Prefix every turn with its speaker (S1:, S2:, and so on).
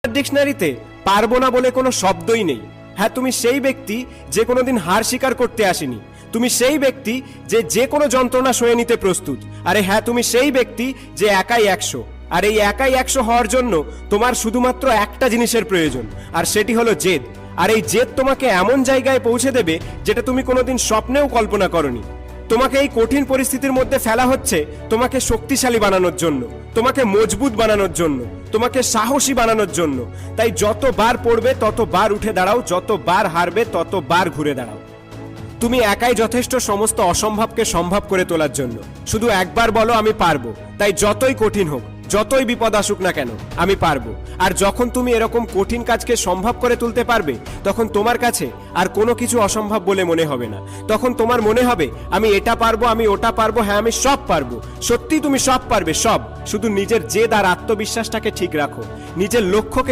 S1: ডিকশনারিতে পারবো না বলে কোনো শব্দই নেই। হ্যাঁ, তুমি সেই ব্যক্তি যে কোনোদিন হার স্বীকার করতে আসেনি। তুমি সেই ব্যক্তি যে যে কোনো যন্ত্রণা সয়ে নিতে প্রস্তুত। আরে হ্যাঁ, তুমি সেই ব্যক্তি যে একাই 100। আর এই একাই 100 হওয়ার জন্য তোমার শুধুমাত্র একটা জিনিসের প্রয়োজন, আর সেটি হলো জেদ। আর এই জেদ তোমাকে এমন জায়গায় পৌঁছে দেবে যেটা তুমি কোনোদিন স্বপ্নেও কল্পনা করনি। তোমাকে এই কঠিন পরিস্থিতির মধ্যে ফেলা হচ্ছে তোমাকে শক্তিশালী বানানোর জন্য, তোমাকে মজবুত বানানোর জন্য, তোমাকে সাহসী বানানোর জন্য। তাই যতবার পড়বে ততবার উঠে দাঁড়াও, যতবার হারবে ততবার ঘুরে দাঁড়াও। তুমি একাই যথেষ্ট সমস্ত অসম্ভবকে সম্ভব করে তোলার জন্য। শুধু একবার বলো আমি পারবো। তাই যতই কঠিন হোক, যতই বিপদ আসুক না কেন, আমি পারবো। আর যখন তুমি এরকম কঠিন কাজকে সম্ভব করে তুলতে পারবে, তখন তোমার কাছে আর কোনো কিছু অসম্ভব বলে মনে হবে না। তখন তোমার মনে হবে আমি এটা পারবো, আমি ওটা পারবো, হ্যাঁ আমি সব পারবো। সত্যি তুমি সব পারবে, সব। শুধু নিজের জেদ আর আত্মবিশ্বাসটাকে ঠিক রাখো, নিজের লক্ষ্যকে